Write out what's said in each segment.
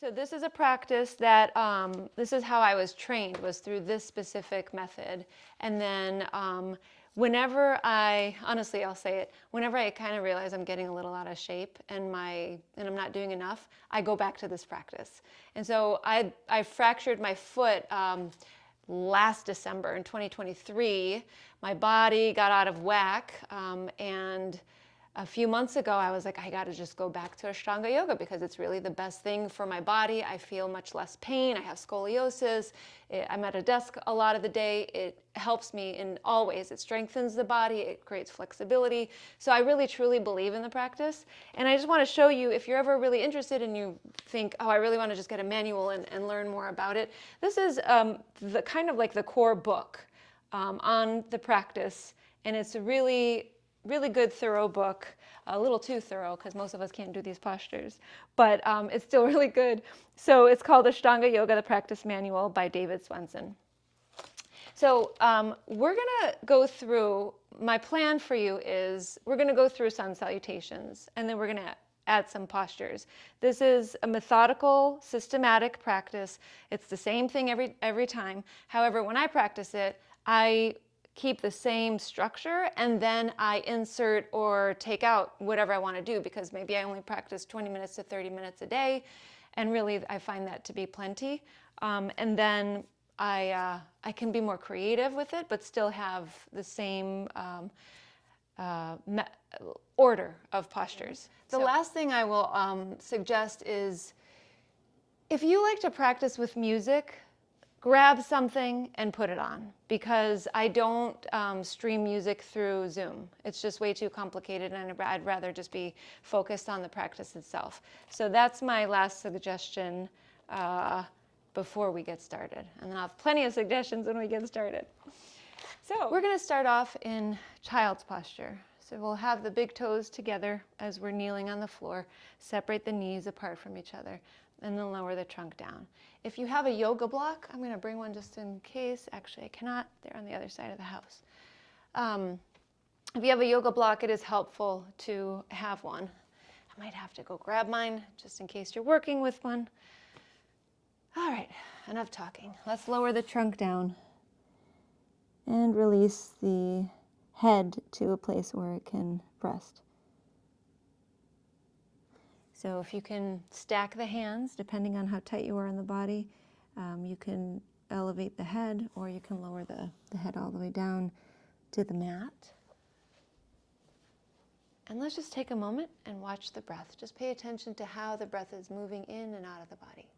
So this is a practice that, this is how I was trained, was through this specific method. And then whenever honestly, I'll say it, whenever I kind of realize I'm getting a little out of shape and I'm not doing enough, I go back to this practice. And so I fractured my foot last December in 2023. My body got out of whack, and a few months ago, I was like, I got to just go back to Ashtanga Yoga because it's really the best thing for my body. I feel much less pain. I have scoliosis. I'm at a desk a lot of the day. It helps me in all ways. It strengthens the body. It creates flexibility. So I really, truly believe in the practice. And I just want to show you, if you're ever really interested and you think, oh, I really want to just get a manual and learn more about it, this is the kind of like the core book on the practice. And it's a really good, thorough book, a little too thorough because most of us can't do these postures, but it's still really good. So it's called Ashtanga Yoga, the Practice Manual by David Swenson. So we're gonna go through, my plan for you is we're gonna go through sun salutations and then we're gonna add some postures. This is a methodical, systematic practice. It's the same thing every time. However, when I practice it, I keep the same structure and then I insert or take out whatever I want to do because maybe I only practice 20 minutes to 30 minutes a day, and really I find that to be plenty. And then I can be more creative with it but still have the same order of postures. The last thing I will suggest is, if you like to practice with music, grab something and put it on, because I don't stream music through Zoom. It's just way too complicated and I'd rather just be focused on the practice itself. So that's my last suggestion before we get started. And then I'll have plenty of suggestions when we get started. So we're gonna start off in child's posture. So we'll have the big toes together as we're kneeling on the floor, separate the knees apart from each other, and then lower the trunk down. If you have a yoga block, I'm going to bring one just in case. Actually, I cannot. They're on the other side of the house. If you have a yoga block, it is helpful to have one. I might have to go grab mine just in case you're working with one. All right, enough talking. Let's lower the trunk down and release the head to a place where it can rest. So if you can stack the hands, depending on how tight you are in the body, you can elevate the head, or you can lower the head all the way down to the mat. And let's just take a moment and watch the breath. Just pay attention to how the breath is moving in and out of the body.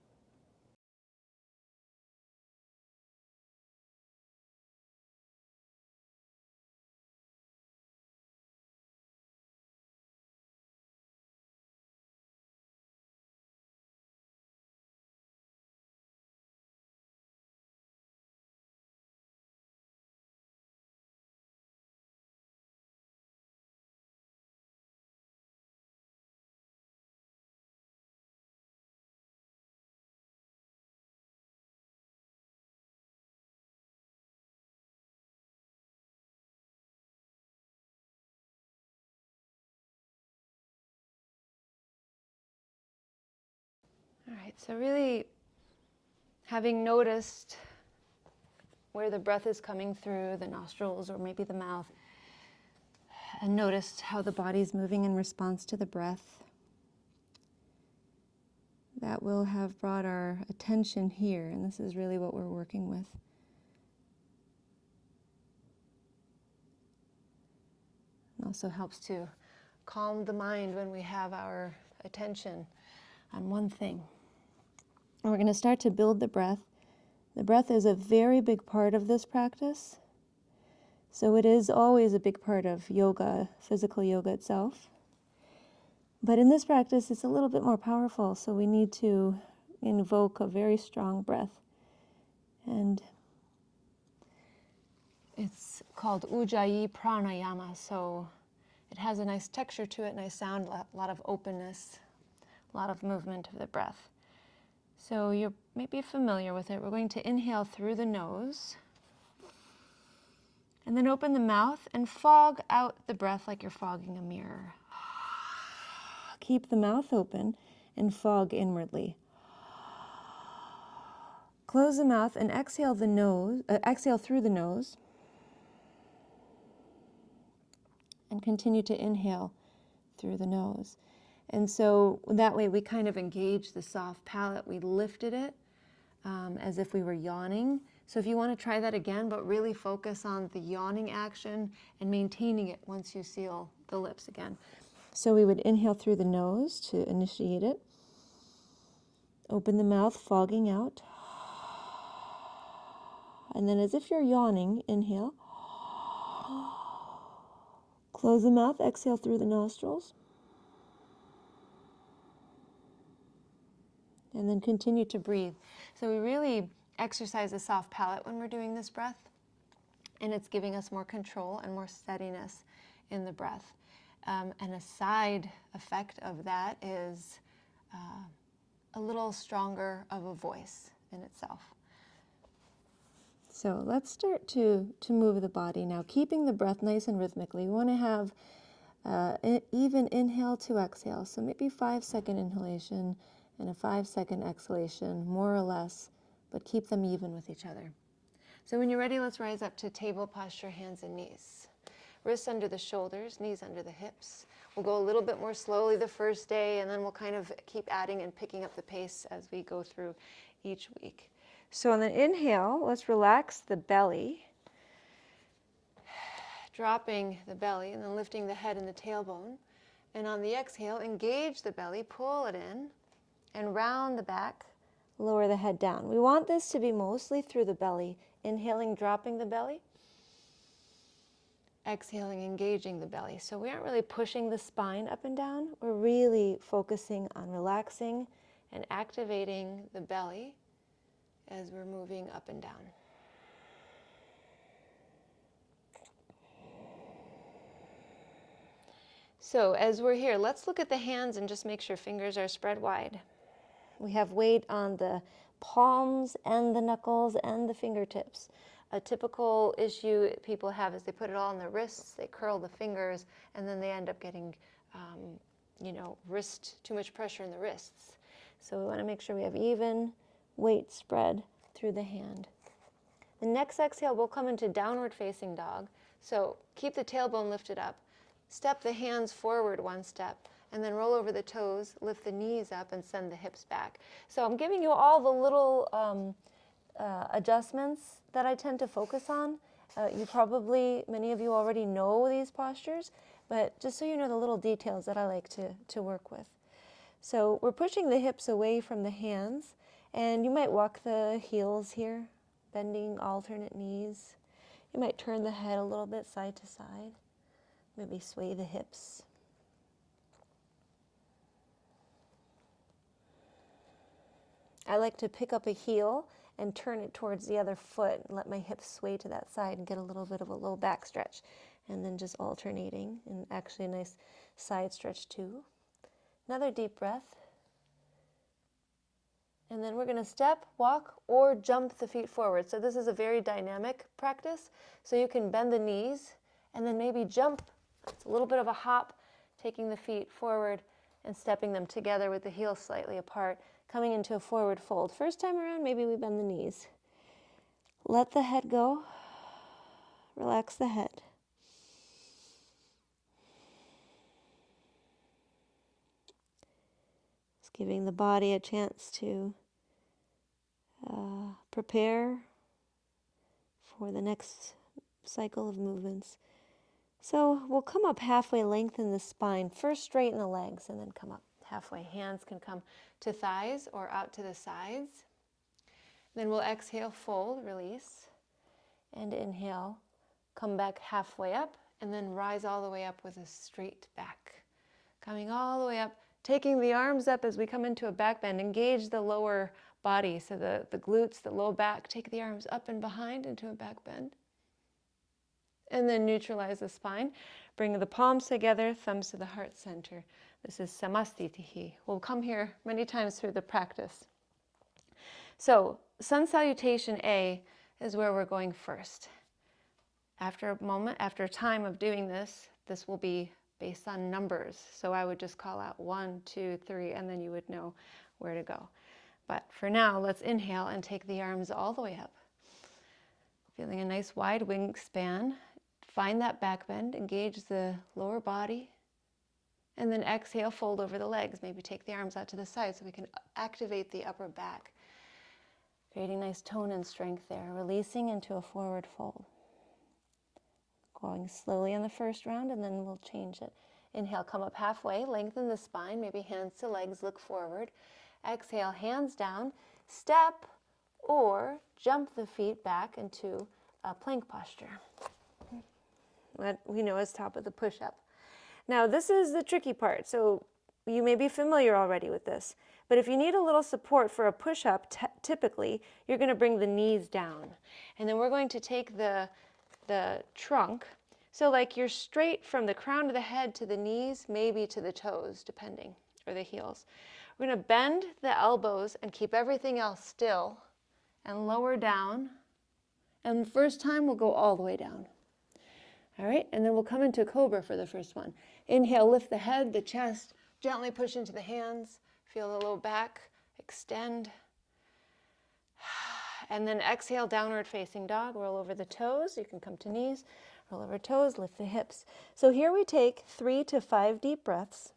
All right, so really having noticed where the breath is coming through the nostrils or maybe the mouth, and noticed how the body's moving in response to the breath, that will have brought our attention here, and this is really what we're working with. It also helps to calm the mind when we have our attention on one thing. And we're going to start to build the breath. The breath is a very big part of this practice. So it is always a big part of yoga, physical yoga itself. But in this practice, it's a little bit more powerful, so we need to invoke a very strong breath. And it's called Ujjayi Pranayama, so it has a nice texture to it, nice sound, a lot of openness, a lot of movement of the breath. So you're maybe familiar with it. We're going to inhale through the nose, and then open the mouth and fog out the breath like you're fogging a mirror. Keep the mouth open and fog inwardly. Close the mouth and exhale the nose, exhale through the nose. And continue to inhale through the nose. And so that way we kind of engage the soft palate. We lifted it as if we were yawning. So if you want to try that again, but really focus on the yawning action and maintaining it once you seal the lips again. So we would inhale through the nose to initiate it. Open the mouth, fogging out. And then as if you're yawning, inhale. Close the mouth, exhale through the nostrils. And then continue to breathe. So we really exercise the soft palate when we're doing this breath. And it's giving us more control and more steadiness in the breath. And a side effect of that is a little stronger of a voice in itself. So let's start to move the body now, keeping the breath nice and rhythmically. We want to have an even inhale to exhale. So maybe 5-second inhalation and a 5-second exhalation, more or less, but keep them even with each other. So when you're ready, let's rise up to table posture, hands and knees. Wrists under the shoulders, knees under the hips. We'll go a little bit more slowly the first day, and then we'll kind of keep adding and picking up the pace as we go through each week. So on the inhale, let's relax the belly, dropping the belly and then lifting the head and the tailbone. And on the exhale, engage the belly, pull it in, and round the back, lower the head down. We want this to be mostly through the belly. Inhaling, dropping the belly. Exhaling, engaging the belly. So we aren't really pushing the spine up and down. We're really focusing on relaxing and activating the belly as we're moving up and down. So as we're here, let's look at the hands and just make sure fingers are spread wide. We have weight on the palms and the knuckles and the fingertips. A typical issue people have is they put it all on their wrists, they curl the fingers, and then they end up getting, too much pressure in the wrists. So we want to make sure we have even weight spread through the hand. The next exhale, we'll come into downward facing dog. So keep the tailbone lifted up. Step the hands forward one step, and then roll over the toes, lift the knees up, and send the hips back. So I'm giving you all the little adjustments that I tend to focus on. Many of you already know these postures, but just so you know the little details that I like to work with. So we're pushing the hips away from the hands, and you might walk the heels here, bending alternate knees. You might turn the head a little bit side to side, maybe sway the hips. I like to pick up a heel and turn it towards the other foot and let my hips sway to that side and get a little bit of a low back stretch. And then just alternating, and actually a nice side stretch too. Another deep breath. And then we're going to step, walk, or jump the feet forward. So this is a very dynamic practice. So you can bend the knees and then maybe jump. It's a little bit of a hop, taking the feet forward and stepping them together with the heels slightly apart, coming into a forward fold. First time around, maybe we bend the knees. Let the head go. Relax the head. Just giving the body a chance to prepare for the next cycle of movements. So we'll come up halfway, lengthen the spine. First straighten the legs and then come up halfway. Hands can come to thighs or out to the sides. Then we'll exhale, fold, release, and inhale. Come back halfway up and then rise all the way up with a straight back. Coming all the way up, taking the arms up as we come into a back bend. Engage the lower body, so the glutes, the low back. Take the arms up and behind into a back bend. And then neutralize the spine. Bring the palms together, thumbs to the heart center. This is samastitihi. We'll come here many times through the practice. So sun salutation A is where we're going first. After a time of doing this, this will be based on numbers. So I would just call out 1, 2, 3, and then you would know where to go. But for now, let's inhale and take the arms all the way up. Feeling a nice wide wingspan. Find that back bend, engage the lower body, and then exhale, fold over the legs. Maybe take the arms out to the side so we can activate the upper back. Creating nice tone and strength there, releasing into a forward fold. Going slowly in the first round, and then we'll change it. Inhale, come up halfway, lengthen the spine, maybe hands to legs, look forward. Exhale, hands down, step or jump the feet back into a plank posture. What we know as top of the push-up. Now, this is the tricky part, so you may be familiar already with this, but if you need a little support for a push-up, typically, you're going to bring the knees down. And then we're going to take the trunk, so like you're straight from the crown of the head to the knees, maybe to the toes, depending, or the heels. We're going to bend the elbows and keep everything else still and lower down. And the first time we'll go all the way down. All right, and then we'll come into cobra for the first one. Inhale, lift the head, the chest, gently push into the hands, feel the low back, extend. And then exhale, downward facing dog, roll over the toes. You can come to knees, roll over toes, lift the hips. So here we take 3 to 5 deep breaths.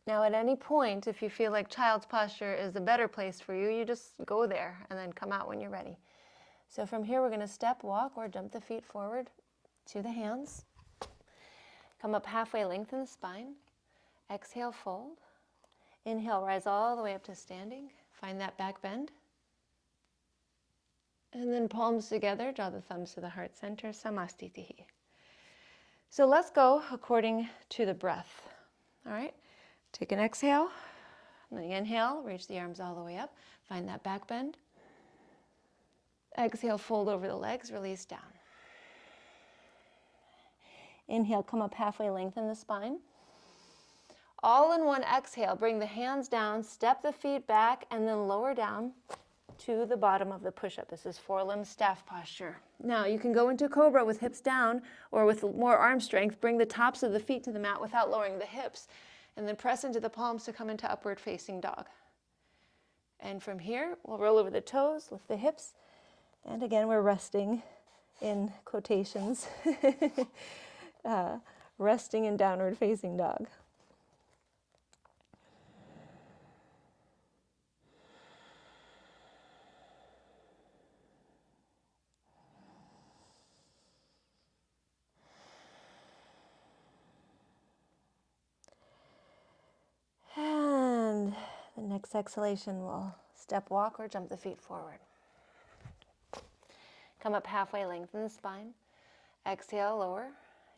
Now, at any point, if you feel like child's posture is a better place for you, you just go there and then come out when you're ready. So from here, we're going to step, walk, or jump the feet forward to the hands. Come up halfway, lengthen the spine. Exhale, fold. Inhale, rise all the way up to standing. Find that back bend. And then palms together, draw the thumbs to the heart center, samastitihi. So let's go according to the breath. All right? Take an exhale, and then inhale, reach the arms all the way up, find that back bend. Exhale, fold over the legs, release down. Inhale, come up halfway, lengthen the spine. All in one exhale, bring the hands down, step the feet back, and then lower down to the bottom of the push-up. This is forelimb staff posture. Now, you can go into cobra with hips down, or with more arm strength, bring the tops of the feet to the mat without lowering the hips. And then press into the palms to come into upward facing dog. And from here, we'll roll over the toes, lift the hips. And again, we're resting in quotations, resting in downward facing dog. And the next exhalation, we'll step, walk, or jump the feet forward. Come up halfway, lengthen the spine. Exhale, lower.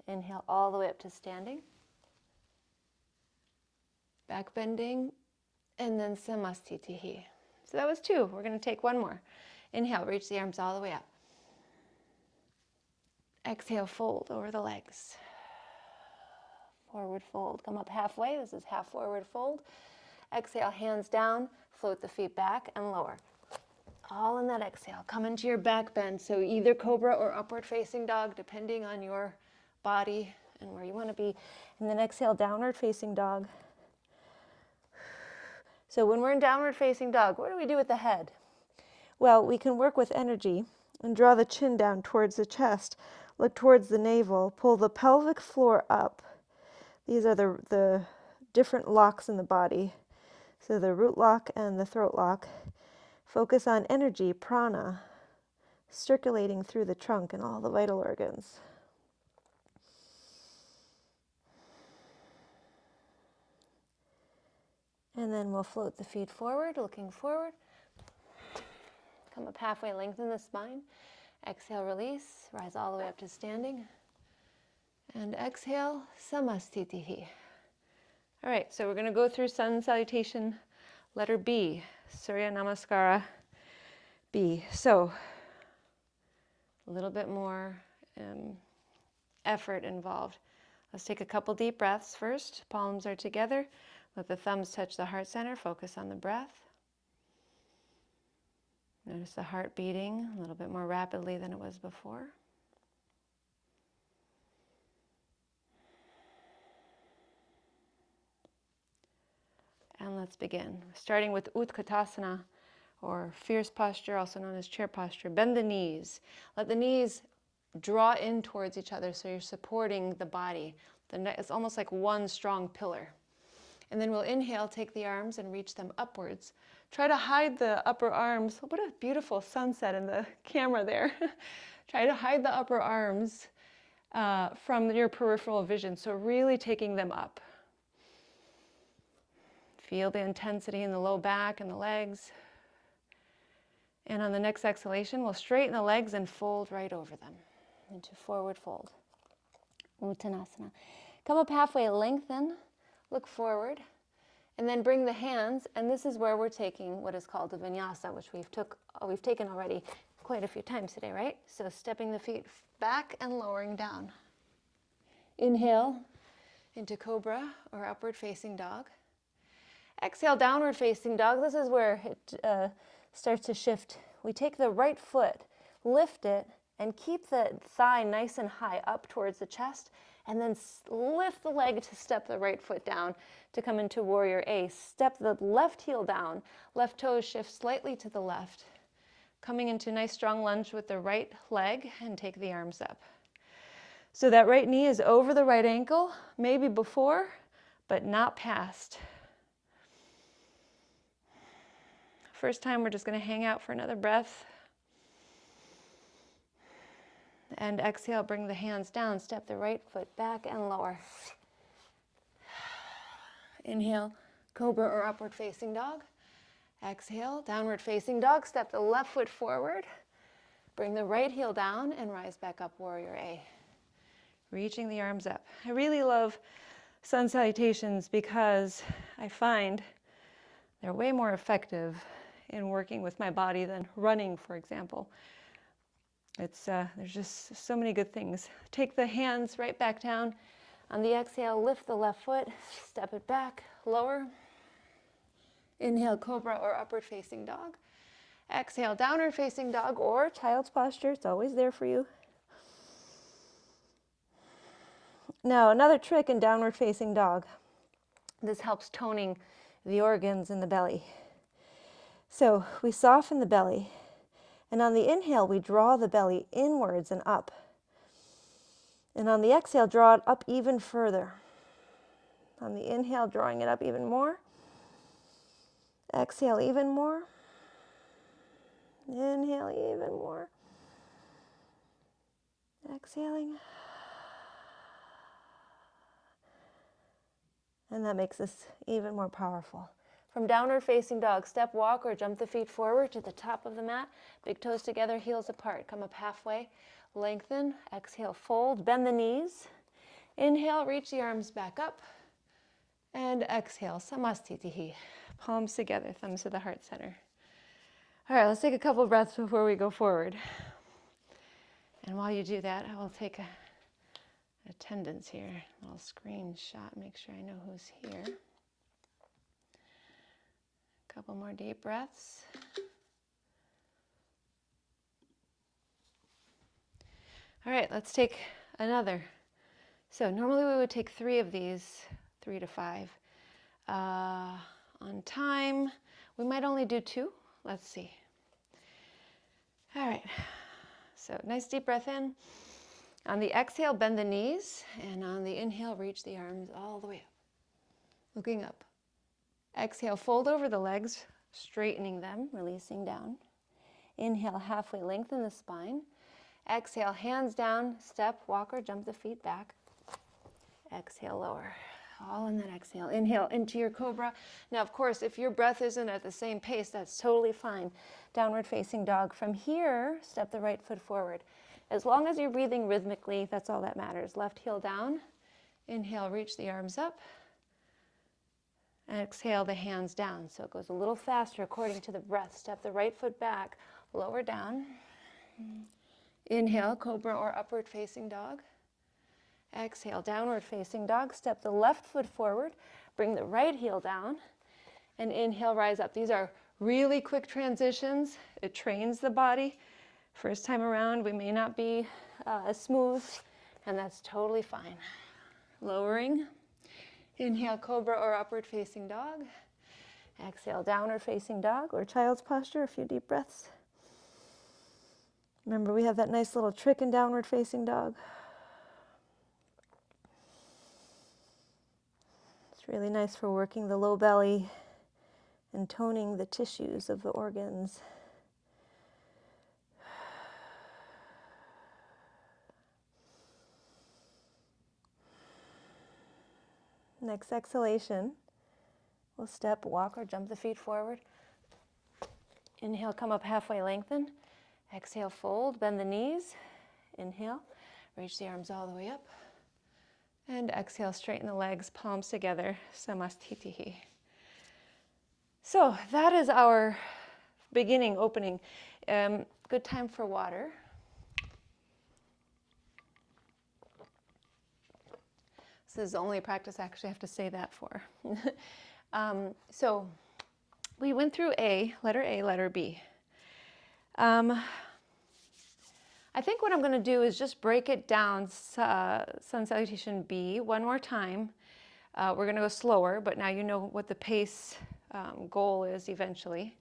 Inhale all the way up to standing. Back bending, and then samastitihi. So that was 2. We're going to take 1 more. Inhale, reach the arms all the way up. Exhale, fold over the legs. Forward fold. Come up halfway. This is half forward fold. Exhale, hands down. Float the feet back and lower. All in that exhale. Come into your back bend. So either cobra or upward facing dog, depending on your body and where you want to be. And then exhale, downward facing dog. So when we're in downward facing dog, what do we do with the head? Well, we can work with energy and draw the chin down towards the chest. Look towards the navel. Pull the pelvic floor up. These are the different locks in the body. So the root lock and the throat lock. Focus on energy, prana, circulating through the trunk and all the vital organs. And then we'll float the feet forward, looking forward. Come up halfway, lengthen the spine. Exhale, release, rise all the way up to standing. And exhale, samastitihi. All right, so we're going to go through sun salutation, letter B, Surya Namaskara B. So a little bit more effort involved. Let's take a couple deep breaths first. Palms are together. Let the thumbs touch the heart center. Focus on the breath. Notice the heart beating a little bit more rapidly than it was before. And let's begin. Starting with Utkatasana, or fierce posture, also known as chair posture. Bend the knees. Let the knees draw in towards each other so you're supporting the body. It's almost like one strong pillar. And then we'll inhale, take the arms and reach them upwards. Try to hide the upper arms. What a beautiful sunset in the camera there. Try to hide the upper arms from your peripheral vision, so really taking them up. Feel the intensity in the low back and the legs. And on the next exhalation, we'll straighten the legs and fold right over them into forward fold. Uttanasana. Come up halfway, lengthen, look forward, and then bring the hands, and this is where we're taking what is called a vinyasa, which we've taken already quite a few times today, right? So stepping the feet back and lowering down. Inhale into cobra or upward facing dog. Exhale, downward facing dog. This is where it starts to shift. We take the right foot, lift it, and keep the thigh nice and high up towards the chest, and then lift the leg to step the right foot down to come into warrior A. Step the left heel down, left toes shift slightly to the left, coming into a nice strong lunge with the right leg, and take the arms up. So that right knee is over the right ankle, maybe before, but not past. First time, we're just going to hang out for another breath. And exhale, bring the hands down, step the right foot back and lower. Inhale, cobra or upward facing dog. Exhale, downward facing dog, step the left foot forward. Bring the right heel down and rise back up, warrior A. Reaching the arms up. I really love sun salutations because I find they're way more effective in working with my body than running, for example. There's just so many good things. Take the hands right back down. On the exhale, lift the left foot, step it back, lower. Inhale, cobra or upward facing dog. Exhale, downward facing dog or child's posture. It's always there for you. Now, another trick in downward facing dog. This helps toning the organs in the belly. So we soften the belly, and on the inhale, we draw the belly inwards and up. And on the exhale, draw it up even further. On the inhale, drawing it up even more. Exhale, even more. Inhale, even more. Exhaling. And that makes this even more powerful. From downward facing dog, step, walk, or jump the feet forward to the top of the mat. Big toes together, heels apart. Come up halfway, lengthen. Exhale, fold, bend the knees. Inhale, reach the arms back up. And exhale, samastitihi. Palms together, thumbs to the heart center. All right, let's take a couple breaths before we go forward. And while you do that, I will take attendance here. A little screenshot, make sure I know who's here. Couple more deep breaths. All right, let's take another. So normally we would take 3 of these, 3 to 5. On time, we might only do 2. Let's see. All right, so nice deep breath in. On the exhale, bend the knees, and on the inhale, reach the arms all the way up. Looking up. Exhale, fold over the legs, straightening them, releasing down. Inhale, halfway lengthen the spine. Exhale, hands down, step, walk, or jump the feet back. Exhale, lower. All in that exhale. Inhale into your cobra. Now, of course, if your breath isn't at the same pace, that's totally fine. Downward facing dog. From here, step the right foot forward. As long as you're breathing rhythmically, that's all that matters. Left heel down. Inhale, reach the arms up. Exhale the hands down. So it goes a little faster according to the breath. Step the right foot back, lower down. Inhale, cobra or upward facing dog. Exhale, downward facing dog. Step the left foot forward, bring the right heel down, and inhale, rise up. These are really quick transitions. It trains the body. First time around, we may not be as smooth, and that's totally fine. Lowering. Inhale, cobra or upward facing dog. Exhale, downward facing dog or child's posture. A few deep breaths. Remember, we have that nice little trick in downward facing dog. It's really nice for working the low belly and toning the tissues of the organs. Next exhalation, we'll step, walk, or jump the feet forward. Inhale, come up halfway, lengthen. Exhale, fold, bend the knees. Inhale, reach the arms all the way up. And exhale, straighten the legs, palms together, samastitihi. So that is our beginning, opening. Good time for water. This is the only practice I actually have to say that for. So we went through A, letter B. I think what I'm going to do is just break it down, Sun Salutation B, one more time. We're going to go slower, but now you know what the pace goal is eventually.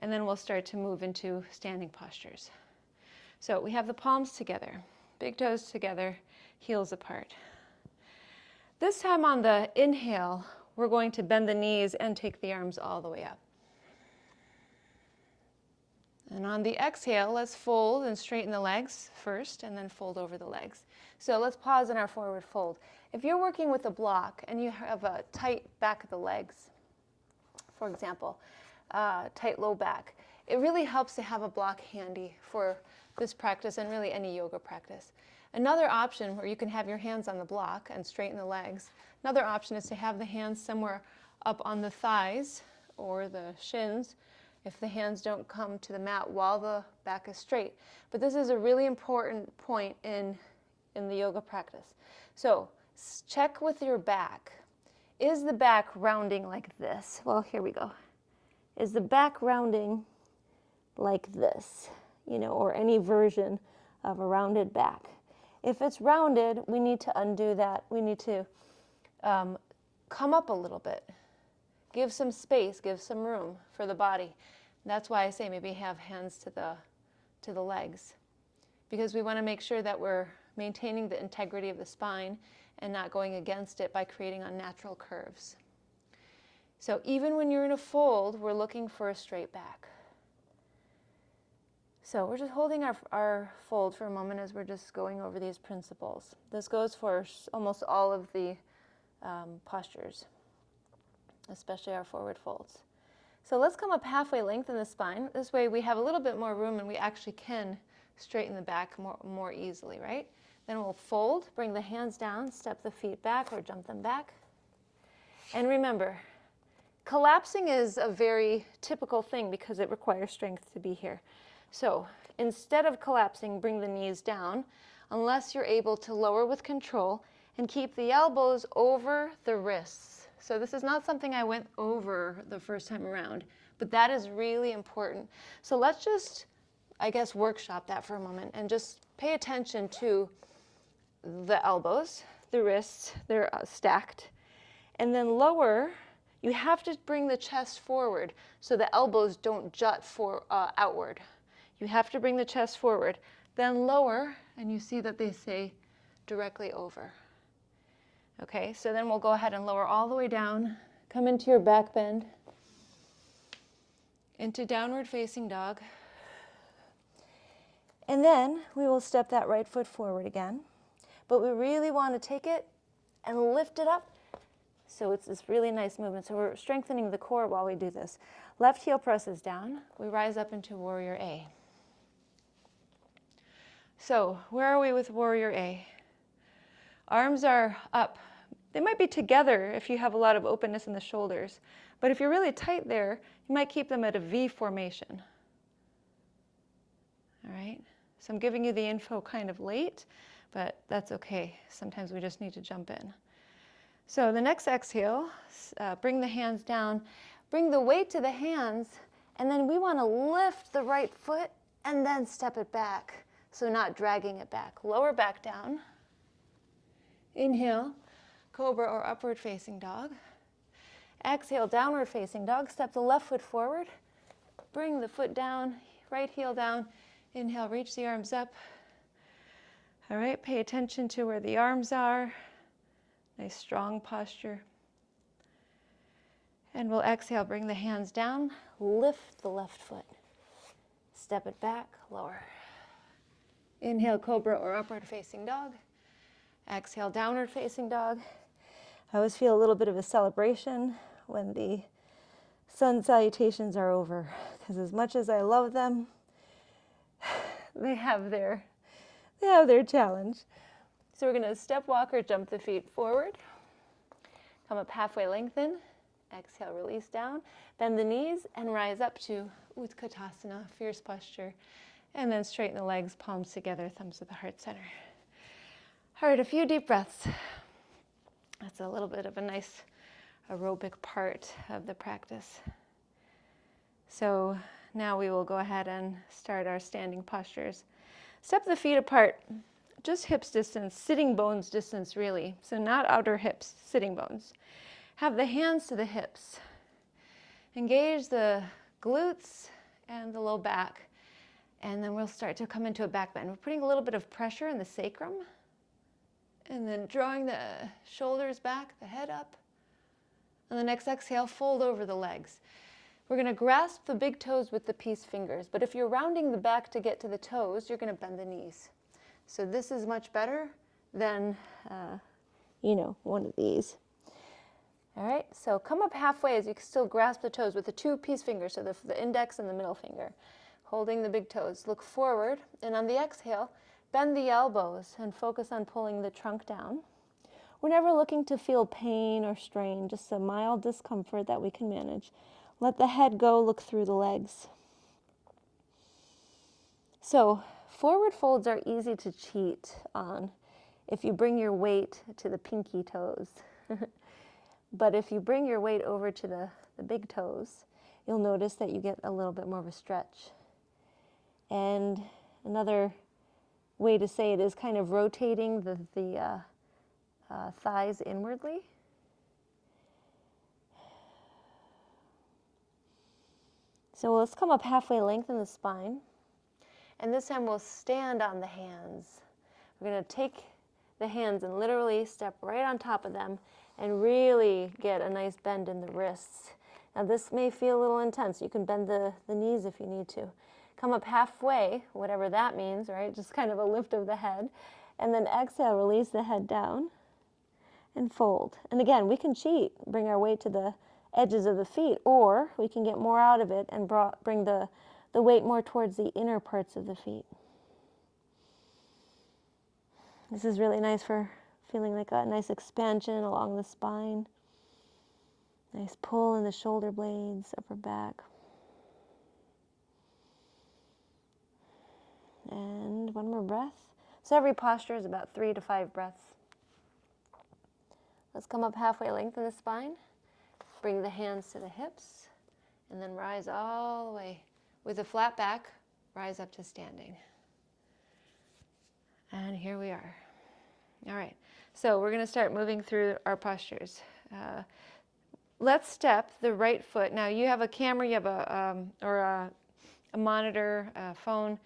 And then we'll start to move into standing postures. So we have the palms together, big toes together, heels apart. This time on the inhale, we're going to bend the knees and take the arms all the way up. And on the exhale, let's fold and straighten the legs first and then fold over the legs. So let's pause in our forward fold. If you're working with a block and you have a tight back of the legs, for example, tight low back, it really helps to have a block handy for this practice and really any yoga practice. Another option where you can have your hands on the block and straighten the legs. Another option is to have the hands somewhere up on the thighs or the shins if the hands don't come to the mat while the back is straight. But this is a really important point in the yoga practice. So check with your back. Is the back rounding like this? Well, here we go. Is the back rounding like this? You know, or any version of a rounded back. If it's rounded, we need to undo that. We need to come up a little bit. Give some space, give some room for the body. That's why I say maybe have hands to the legs, because we want to make sure that we're maintaining the integrity of the spine and not going against it by creating unnatural curves. So even when you're in a fold, we're looking for a straight back. So we're just holding our fold for a moment as we're just going over these principles. This goes for almost all of the postures, especially our forward folds. So let's come up halfway, lengthen the spine. This way we have a little bit more room and we actually can straighten the back more easily, right? Then we'll fold, bring the hands down, step the feet back or jump them back. And remember, collapsing is a very typical thing because it requires strength to be here. So instead of collapsing, bring the knees down, unless you're able to lower with control and keep the elbows over the wrists. So this is not something I went over the first time around, but that is really important. So let's just, I guess, workshop that for a moment and just pay attention to the elbows, the wrists, they're stacked. And then lower, you have to bring the chest forward so the elbows don't jut outward. You have to bring the chest forward, then lower, and you see that they say directly over. Okay, so then we'll go ahead and lower all the way down, come into your back bend, into downward facing dog. And then we will step that right foot forward again, but we really want to take it and lift it up. So it's this really nice movement. So we're strengthening the core while we do this. Left heel presses down. We rise up into Warrior A. So where are we with Warrior A? Arms are up. They might be together if you have a lot of openness in the shoulders. But if you're really tight there, you might keep them at a V formation. All right? So I'm giving you the info kind of late, but that's okay. Sometimes we just need to jump in. So the next exhale, bring the hands down, bring the weight to the hands, and then we want to lift the right foot and then step it back. So not dragging it back. Lower back down. Inhale, cobra or upward facing dog. Exhale, downward facing dog. Step the left foot forward. Bring the foot down, right heel down. Inhale, reach the arms up. All right, pay attention to where the arms are. Nice strong posture. And we'll exhale, bring the hands down, lift the left foot. Step it back, lower. Inhale, cobra or upward facing dog. Exhale, downward facing dog. I always feel a little bit of a celebration when the sun salutations are over, because as much as I love them, they have their challenge. So we're going to step walk or jump the feet forward. Come up halfway, lengthen. Exhale, release down. Bend the knees and rise up to Utkatasana, fierce posture. And then straighten the legs, palms together, thumbs at the heart center. All right, a few deep breaths. That's a little bit of a nice aerobic part of the practice. So now we will go ahead and start our standing postures. Step the feet apart, just hips distance, sitting bones distance really. So not outer hips, sitting bones. Have the hands to the hips. Engage the glutes and the low back. And then we'll start to come into a back bend. We're putting a little bit of pressure in the sacrum. And then drawing the shoulders back, the head up. And the next exhale, fold over the legs. We're going to grasp the big toes with the peace fingers. But if you're rounding the back to get to the toes, you're going to bend the knees. So this is much better than, one of these. All right, so come up halfway as you can still grasp the toes with the two peace fingers, so the index and the middle finger. Holding the big toes. Look forward, and on the exhale, bend the elbows and focus on pulling the trunk down. We're never looking to feel pain or strain, just a mild discomfort that we can manage. Let the head go, look through the legs. So forward folds are easy to cheat on if you bring your weight to the pinky toes. But if you bring your weight over to the big toes, you'll notice that you get a little bit more of a stretch. And another way to say it is kind of rotating the thighs inwardly. So let's come up halfway, lengthen the spine. And this time we'll stand on the hands. We're going to take the hands and literally step right on top of them and really get a nice bend in the wrists. Now this may feel a little intense. You can bend the knees if you need to. Come up halfway, whatever that means, right? Just kind of a lift of the head. And then exhale, release the head down and fold. And again, we can cheat, bring our weight to the edges of the feet, or we can get more out of it and bring the weight more towards the inner parts of the feet. This is really nice for feeling like a nice expansion along the spine. Nice pull in the shoulder blades, upper back. And one more breath. So every posture is about 3 to 5 breaths. Let's come up halfway, lengthen the spine. Bring the hands to the hips. And then rise all the way. With a flat back, rise up to standing. And here we are. All right. So we're going to start moving through our postures. Let's step the right foot. Now you have a camera, you have a monitor, a phone.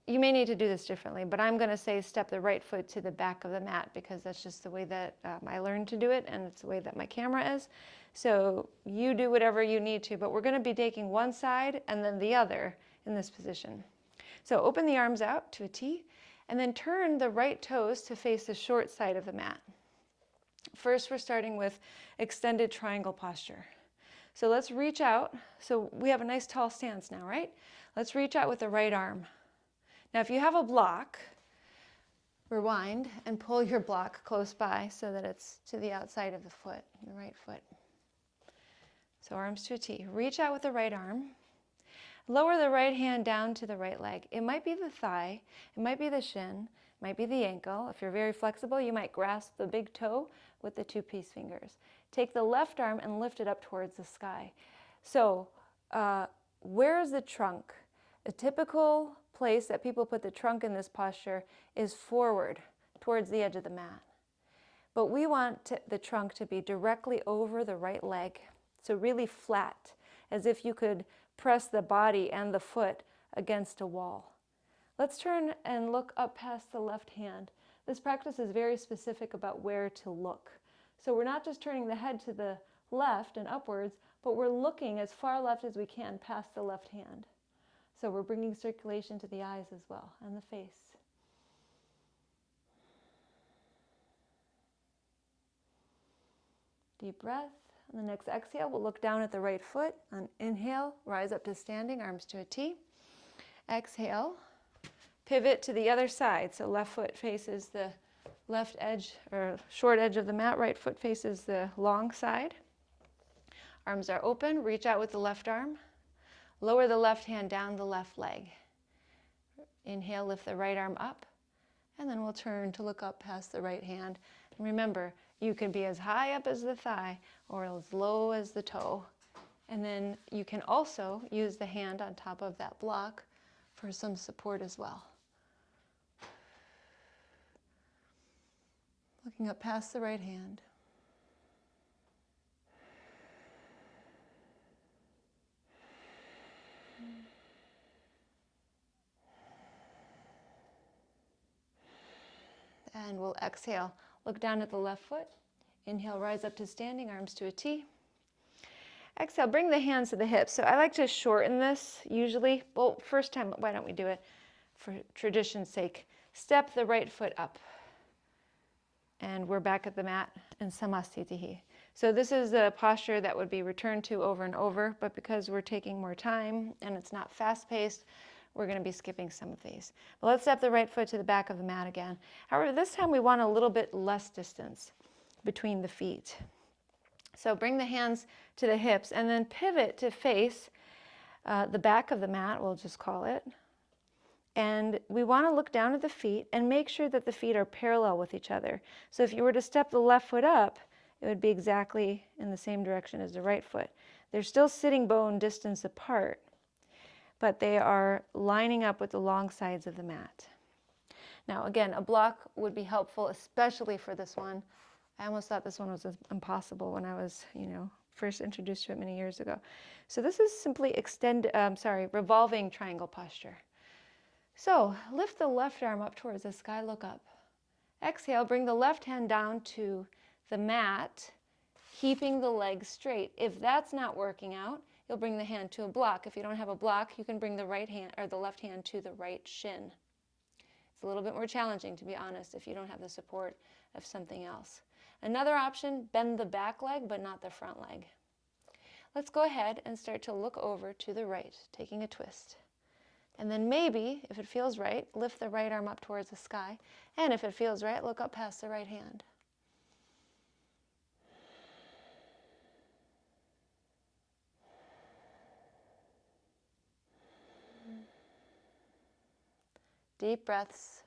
You may need to do this differently, but I'm going to say step the right foot to the back of the mat because that's just the way that I learned to do it, and it's the way that my camera is. So you do whatever you need to, but we're going to be taking one side and then the other in this position. So open the arms out to a T, and then turn the right toes to face the short side of the mat. First, we're starting with extended triangle posture. So let's reach out. So we have a nice tall stance now, right? Let's reach out with the right arm. Now, if you have a block, rewind and pull your block close by so that it's to the outside of the foot, the right foot. So arms to a T. Reach out with the right arm. Lower the right hand down to the right leg. It might be the thigh, it might be the shin, Might be the ankle. If you're very flexible, you might grasp the big toe with the 2-piece fingers. Take the left arm and lift it up towards the sky. So where is the trunk? A typical place that people put the trunk in this posture is forward towards the edge of the mat. But we want the trunk to be directly over the right leg, so really flat, as if you could press the body and the foot against a wall. Let's turn and look up past the left hand. This practice is very specific about where to look. So we're not just turning the head to the left and upwards, but we're looking as far left as we can past the left hand. So we're bringing circulation to the eyes as well, and the face. Deep breath. On the next exhale, we'll look down at the right foot. On inhale, rise up to standing, arms to a T. Exhale, pivot to the other side. So left foot faces the left edge or short edge of the mat, right foot faces the long side. Arms are open, reach out with the left arm. Lower the left hand down the left leg. Inhale, lift the right arm up, and then we'll turn to look up past the right hand. And remember, you can be as high up as the thigh or as low as the toe. And then you can also use the hand on top of that block for some support as well. Looking up past the right hand. And we'll exhale. Look down at the left foot. Inhale, rise up to standing, arms to a T. Exhale, bring the hands to the hips. So I like to shorten this usually. Well, first time, why don't we do it for tradition's sake? Step the right foot up. And we're back at the mat in Samastitihi. So this is the posture that would be returned to over and over, but because we're taking more time and it's not fast-paced, we're going to be skipping some of these. But let's step the right foot to the back of the mat again. However, this time we want a little bit less distance between the feet. So bring the hands to the hips and then pivot to face the back of the mat, we'll just call it. And we want to look down at the feet and make sure that the feet are parallel with each other. So if you were to step the left foot up, it would be exactly in the same direction as the right foot. They're still sitting bone distance apart, but they are lining up with the long sides of the mat. Now again, a block would be helpful, especially for this one. I almost thought this one was impossible when I was, first introduced to it many years ago. So this is simply revolving triangle posture. So lift the left arm up towards the sky, look up. Exhale, bring the left hand down to the mat, keeping the legs straight. If that's not working out, you'll bring the hand to a block. If you don't have a block, you can bring the right hand or the left hand to the right shin. It's a little bit more challenging, to be honest, if you don't have the support of something else. Another option, bend the back leg, but not the front leg. Let's go ahead and start to look over to the right, taking a twist. And then maybe, if it feels right, lift the right arm up towards the sky. And if it feels right, look up past the right hand. Deep breaths.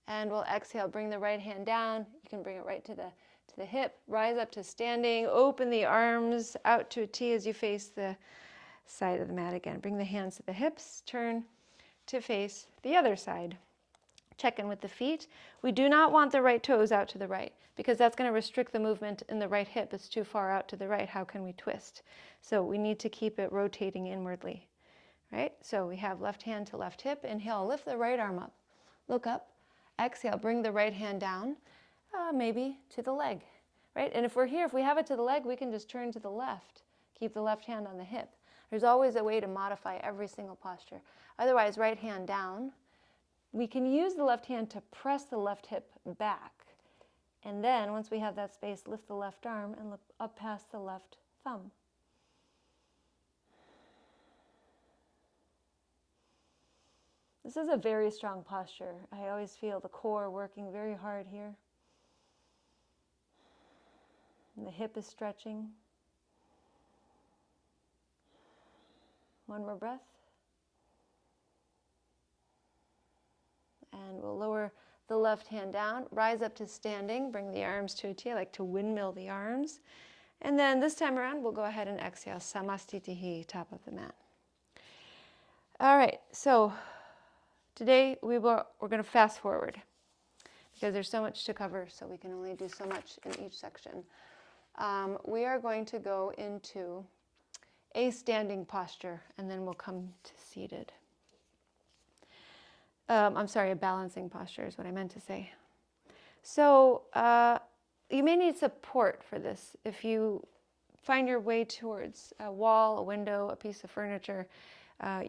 And we'll exhale, bring the right hand down. You can bring it right to the hip. Rise up to standing. Open the arms out to a T as you face the side of the mat again. Bring the hands to the hips. Turn to face the other side. Check in with the feet. We do not want the right toes out to the right because that's going to restrict the movement in the right hip. It's too far out to the right. How can we twist? So we need to keep it rotating inwardly. Right? So we have left hand to left hip. Inhale, lift the right arm up. Look up. Exhale, bring the right hand down, maybe to the leg, right? And if we're here, if we have it to the leg, we can just turn to the left, keep the left hand on the hip. There's always a way to modify every single posture. Otherwise, right hand down. We can use the left hand to press the left hip back. And then, once we have that space, lift the left arm and look up past the left thumb. This is a very strong posture. I always feel the core working very hard here. And the hip is stretching. One more breath. And we'll lower the left hand down, rise up to standing, bring the arms to a T. I like to windmill the arms. And then this time around, we'll go ahead and exhale, samastitihi, top of the mat. All right, so today we're going to fast forward because there's so much to cover, so we can only do so much in each section. We are going to go into a standing posture, and then we'll come to seated. I'm sorry, a balancing posture is what I meant to say. So you may need support for this. If you find your way towards a wall, a window, a piece of furniture,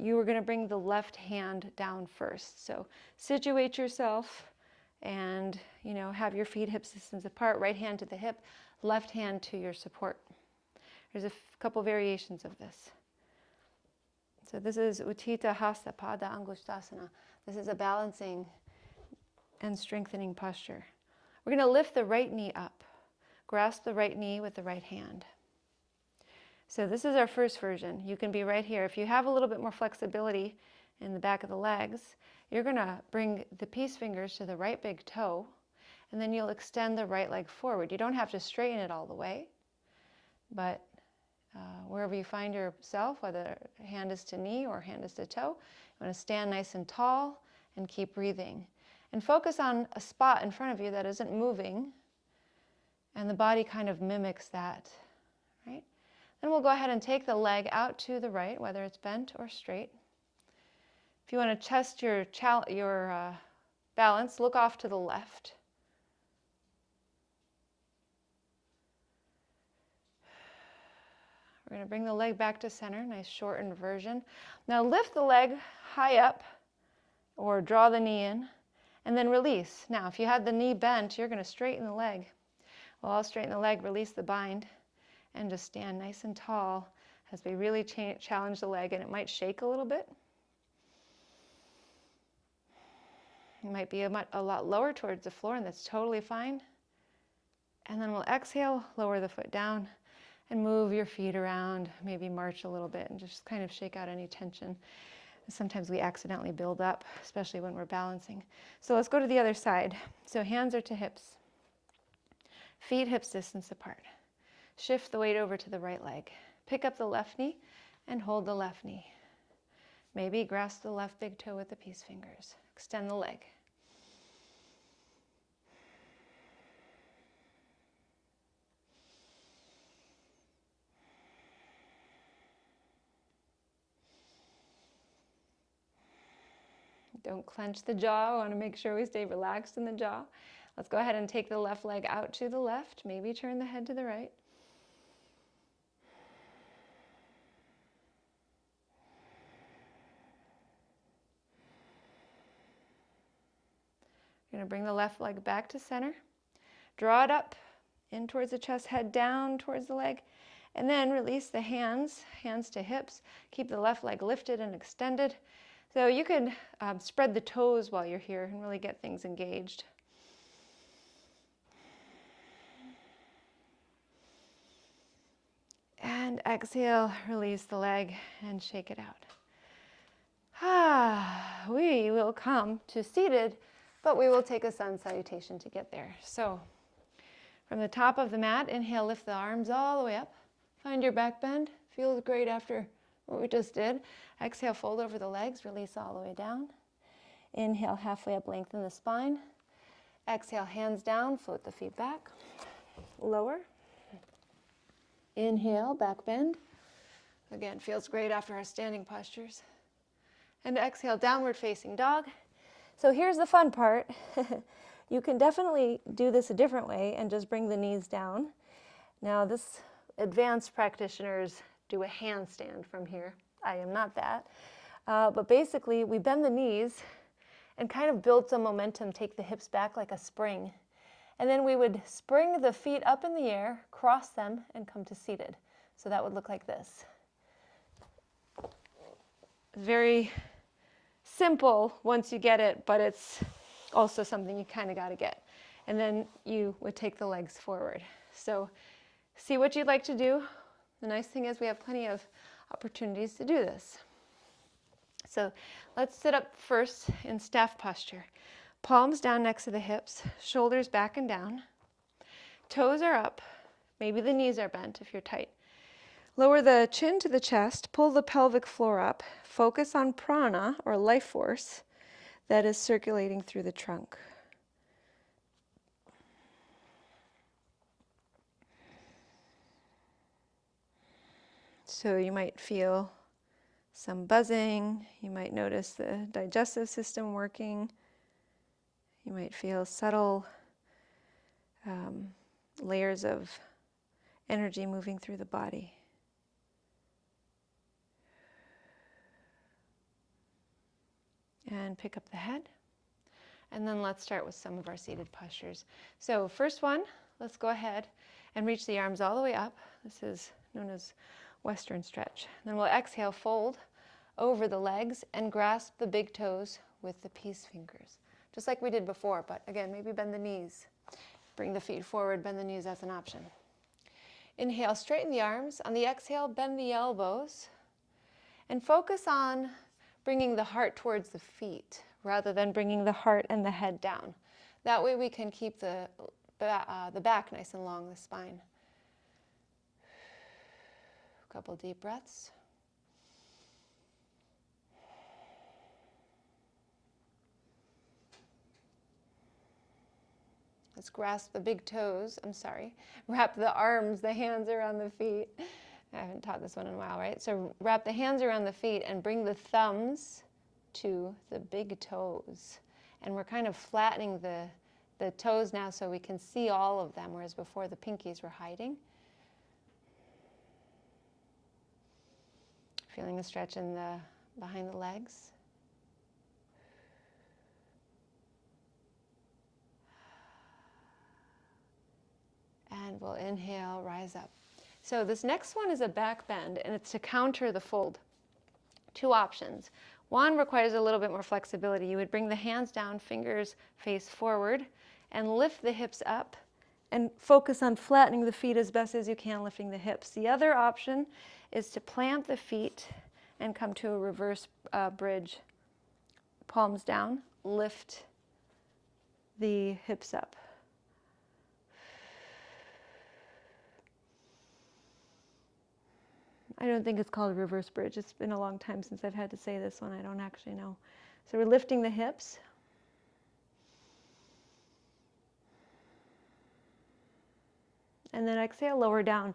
you are going to bring the left hand down first. So situate yourself and, have your feet hip distance apart, right hand to the hip, left hand to your support. There's a couple variations of this. So this is Utthita Hasta Pada Angushtasana. This is a balancing and strengthening posture. We're going to lift the right knee up. Grasp the right knee with the right hand. So this is our first version. You can be right here. If you have a little bit more flexibility in the back of the legs, you're going to bring the peace fingers to the right big toe, and then you'll extend the right leg forward. You don't have to straighten it all the way, but wherever you find yourself, whether hand is to knee or hand is to toe, you want to stand nice and tall and keep breathing. And focus on a spot in front of you that isn't moving, and the body kind of mimics that, right? Then we'll go ahead and take the leg out to the right, whether it's bent or straight. If you want to test your balance, look off to the left. We're going to bring the leg back to center, nice shortened version. Now lift the leg high up or draw the knee in and then release. Now if you had the knee bent, you're going to straighten the leg. Well, I'll straighten the leg, release the bind, and just stand nice and tall as we really challenge the leg, and it might shake a little bit. It might be a lot lower towards the floor, and that's totally fine. And then we'll exhale, lower the foot down, and move your feet around, maybe march a little bit and just kind of shake out any tension. Sometimes we accidentally build up, especially when we're balancing. So let's go to the other side. So hands are to hips. Feet hips distance apart. Shift the weight over to the right leg. Pick up the left knee and hold the left knee. Maybe grasp the left big toe with the peace fingers. Extend the leg. Don't clench the jaw. I want to make sure we stay relaxed in the jaw. Let's go ahead and take the left leg out to the left. Maybe turn the head to the right. You're going to bring the left leg back to center. Draw it up in towards the chest, head down towards the leg, and then release the hands to hips. Keep the left leg lifted and extended. So you can spread the toes while you're here and really get things engaged. And exhale, release the leg and shake it out. We will come to seated, but we will take a sun salutation to get there. So from the top of the mat, inhale, lift the arms all the way up. Find your back bend. Feels great after what we just did. Exhale, fold over the legs, release all the way down. Inhale, halfway up, lengthen the spine. Exhale, hands down, float the feet back. Lower. Inhale, back bend. Again, feels great after our standing postures. And exhale, downward facing dog. So here's the fun part. You can definitely do this a different way and just bring the knees down. Now this advanced practitioners do a handstand from here. I am not that. But basically we bend the knees and kind of build some momentum, take the hips back like a spring. And then we would spring the feet up in the air, cross them, and come to seated. So that would look like this. Very simple once you get it, but it's also something you kind of got to get. And then you would take the legs forward. So see what you'd like to do. The nice thing is we have plenty of opportunities to do this. So let's sit up first in staff posture. Palms down next to the hips, shoulders back and down. Toes are up, maybe the knees are bent if you're tight. Lower the chin to the chest, pull the pelvic floor up, focus on prana or life force that is circulating through the trunk. So you might feel some buzzing, you might notice the digestive system working, you might feel subtle layers of energy moving through the body. And pick up the head. And then let's start with some of our seated postures. So first one, let's go ahead and reach the arms all the way up. This is known as Western stretch. Then we'll exhale, fold over the legs and grasp the big toes with the peace fingers. Just like we did before, but again, maybe bend the knees. Bring the feet forward, bend the knees, that's an option. Inhale, straighten the arms. On the exhale, bend the elbows. And focus on bringing the heart towards the feet rather than bringing the heart and the head down. That way we can keep the back nice and long, the spine. A couple deep breaths. Let's grasp the big toes, wrap the arms, the hands around the feet. I haven't taught this one in a while, right? So wrap the hands around the feet and bring the thumbs to the big toes. And we're kind of flattening the toes now so we can see all of them, whereas before the pinkies were hiding. Feeling the stretch in behind the legs. And we'll inhale, rise up. So this next one is a back bend, and it's to counter the fold. Two options. One requires a little bit more flexibility. You would bring the hands down, fingers face forward, and lift the hips up, and focus on flattening the feet as best as you can, lifting the hips. The other option is to plant the feet and come to a reverse bridge. Palms down, lift the hips up. I don't think it's called a reverse bridge. It's been a long time since I've had to say this one. I don't actually know. So we're lifting the hips. And then exhale, lower down.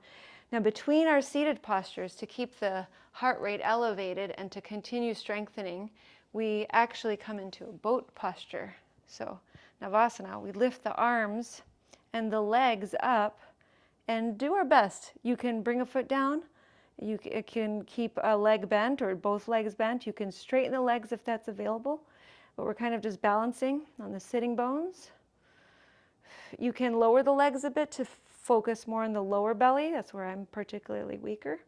Now between our seated postures, to keep the heart rate elevated and to continue strengthening, we actually come into a boat posture. So Navasana, we lift the arms and the legs up and do our best. You can bring a foot down. You can keep a leg bent or both legs bent. You can straighten the legs if that's available. But we're kind of just balancing on the sitting bones. You can lower the legs a bit to focus more on the lower belly. That's where I'm particularly weaker.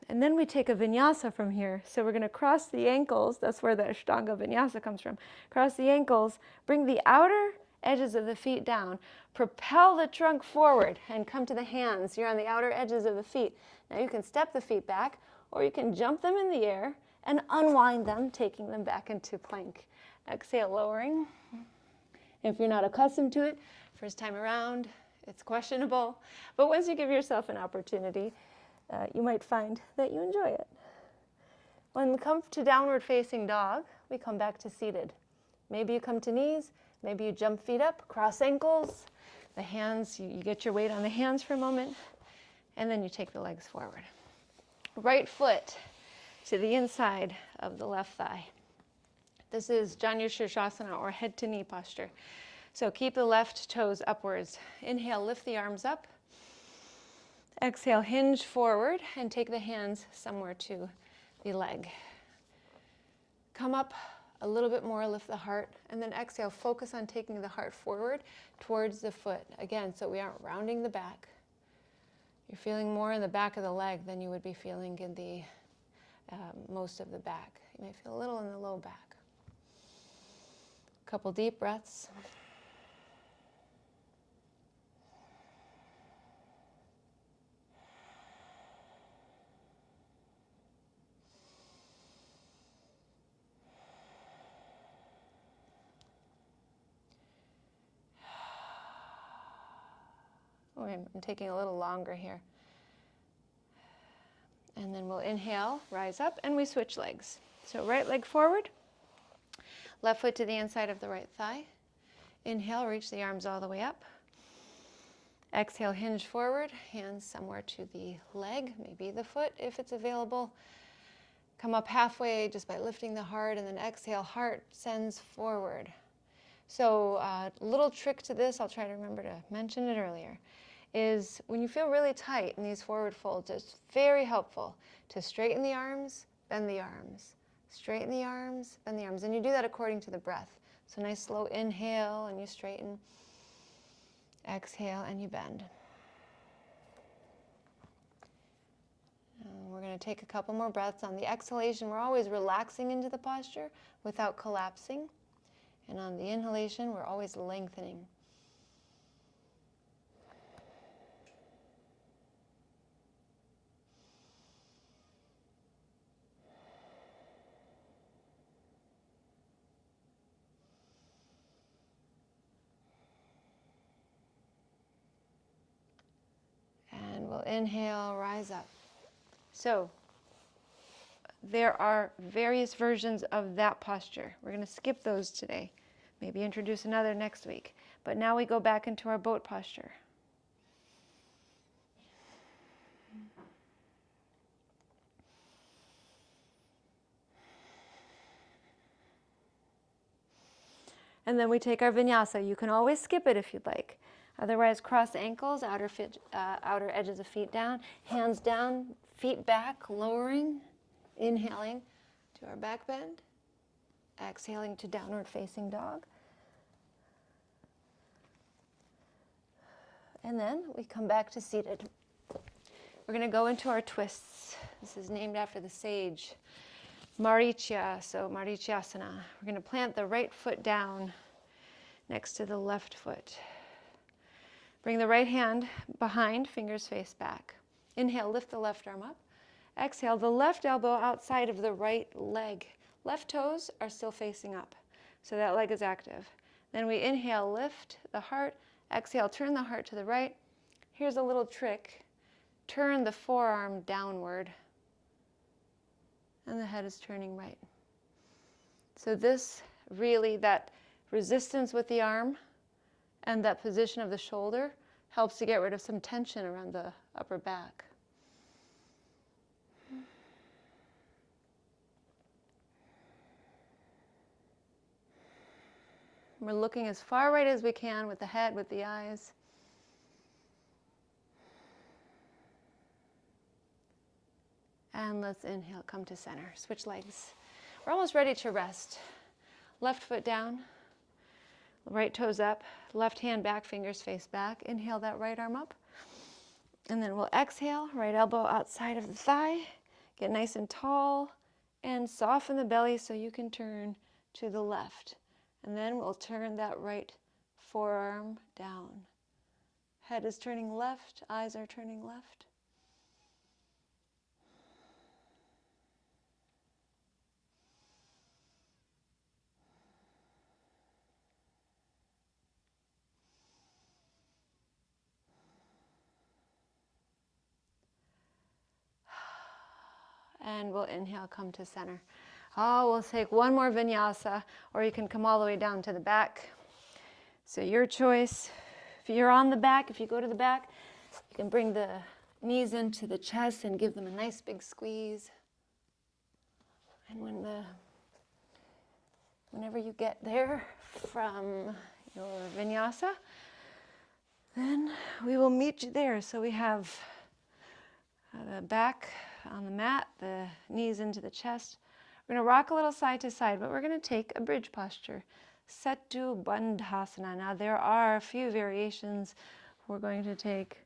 And then we take a vinyasa from here. So we're going to cross the ankles. That's where the Ashtanga Vinyasa comes from. Cross the ankles, bring the outer edges of the feet down. Propel the trunk forward and come to the hands. You're on the outer edges of the feet. Now you can step the feet back, or you can jump them in the air and unwind them, taking them back into plank. Exhale, lowering. If you're not accustomed to it, first time around, it's questionable. But once you give yourself an opportunity, you might find that you enjoy it. When we come to downward facing dog, we come back to seated. Maybe you come to knees, maybe you jump feet up, cross ankles, the hands, you get your weight on the hands for a moment, and then you take the legs forward. Right foot to the inside of the left thigh. This is Janu Shirshasana, or head to knee posture. So keep the left toes upwards. Inhale, lift the arms up. Exhale, hinge forward and take the hands somewhere to the leg. Come up a little bit more, lift the heart, and then exhale, focus on taking the heart forward towards the foot. Again, so we aren't rounding the back. You're feeling more in the back of the leg than you would be feeling in the most of the back. You may feel a little in the low back. A couple deep breaths. Oh, I'm taking a little longer here. And then we'll inhale, rise up, and we switch legs. So right leg forward, left foot to the inside of the right thigh. Inhale, reach the arms all the way up. Exhale, hinge forward, hands somewhere to the leg, maybe the foot if it's available. Come up halfway just by lifting the heart, and then exhale, heart sends forward. So a little trick to this, I'll try to remember to mention it earlier, is when you feel really tight in these forward folds, it's very helpful to straighten the arms, bend the arms. Straighten the arms, bend the arms. And you do that according to the breath. So nice slow inhale and you straighten. Exhale and you bend. And we're going to take a couple more breaths. On the exhalation, we're always relaxing into the posture without collapsing. And on the inhalation, we're always lengthening. And we'll inhale, rise up. So there are various versions of that posture. We're going to skip those today. Maybe introduce another next week. But now we go back into our boat posture. And then we take our vinyasa. You can always skip it if you'd like. Otherwise, cross ankles, outer edges of feet down, hands down, feet back, lowering, inhaling to our back bend, exhaling to downward facing dog. And then we come back to seated. We're going to go into our twists. This is named after the sage, Maricya, so Marichyasana. We're going to plant the right foot down next to the left foot. Bring the right hand behind, fingers face back. Inhale, lift the left arm up. Exhale, the left elbow outside of the right leg. Left toes are still facing up, so that leg is active. Then we inhale, lift the heart. Exhale, turn the heart to the right. Here's a little trick. Turn the forearm downward, and the head is turning right. So this really, that resistance with the arm and that position of the shoulder helps to get rid of some tension around the upper back. We're looking as far right as we can with the head, with the eyes. And let's inhale, come to center. Switch legs. We're almost ready to rest. Left foot down, right toes up, left hand back, fingers face back. Inhale that right arm up. And then we'll exhale, right elbow outside of the thigh. Get nice and tall and soften the belly so you can turn to the left. And then we'll turn that right forearm down. Head is turning left, eyes are turning left. And we'll inhale, come to center. Oh, we'll take one more vinyasa, or you can come all the way down to the back. So your choice. If you're on the back, if you go to the back, you can bring the knees into the chest and give them a nice big squeeze. And whenever you get there from your vinyasa, then we will meet you there. So we have the back on the mat, the knees into the chest. We're going to rock a little side to side, but we're going to take a bridge posture. Setu Bandhasana. Now there are a few variations. We're going to take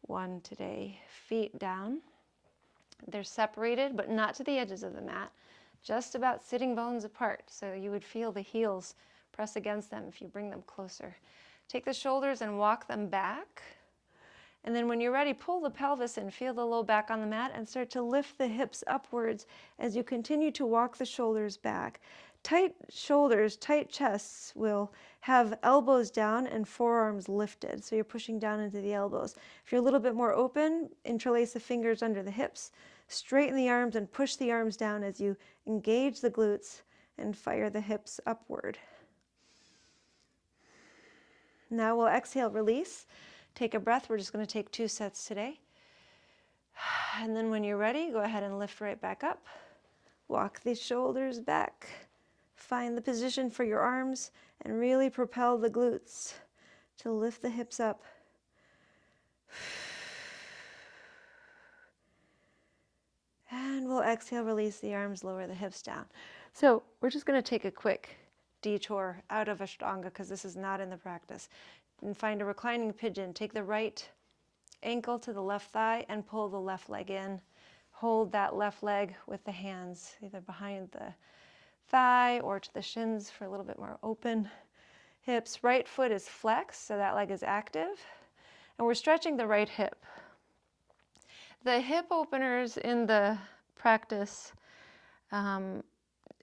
one today. Feet down. They're separated, but not to the edges of the mat. Just about sitting bones apart. So you would feel the heels press against them if you bring them closer. Take the shoulders and walk them back. And then when you're ready, pull the pelvis and feel the low back on the mat and start to lift the hips upwards as you continue to walk the shoulders back. Tight shoulders, tight chests will have elbows down and forearms lifted. So you're pushing down into the elbows. If you're a little bit more open, interlace the fingers under the hips, straighten the arms and push the arms down as you engage the glutes and fire the hips upward. Now we'll exhale, release. Take a breath. We're just going to take 2 sets today. And then when you're ready, go ahead and lift right back up. Walk the shoulders back. Find the position for your arms and really propel the glutes to lift the hips up. And we'll exhale, release the arms, lower the hips down. So we're just going to take a quick detour out of Ashtanga because this is not in the practice. And find a reclining pigeon. Take the right ankle to the left thigh and pull the left leg in. Hold that left leg with the hands either behind the thigh or to the shins for a little bit more open hips. Right foot is flexed, so that leg is active. And we're stretching the right hip. The hip openers in the practice,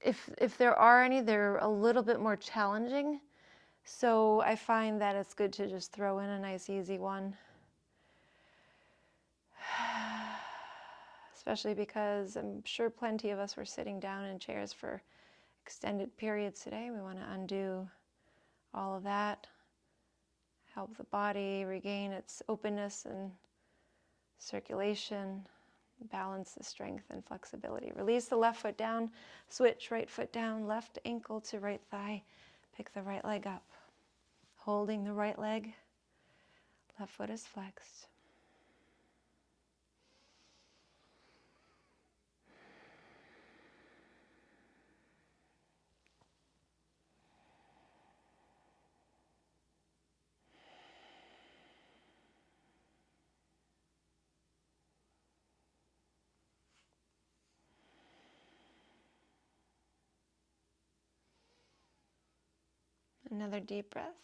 if there are any, they're a little bit more challenging. So I find that it's good to just throw in a nice easy one. Especially because I'm sure plenty of us were sitting down in chairs for extended periods today. We want to undo all of that, help the body regain its openness and circulation, balance the strength and flexibility. Release the left foot down, switch right foot down, left ankle to right thigh, pick the right leg up. Holding the right leg, left foot is flexed. Another deep breath.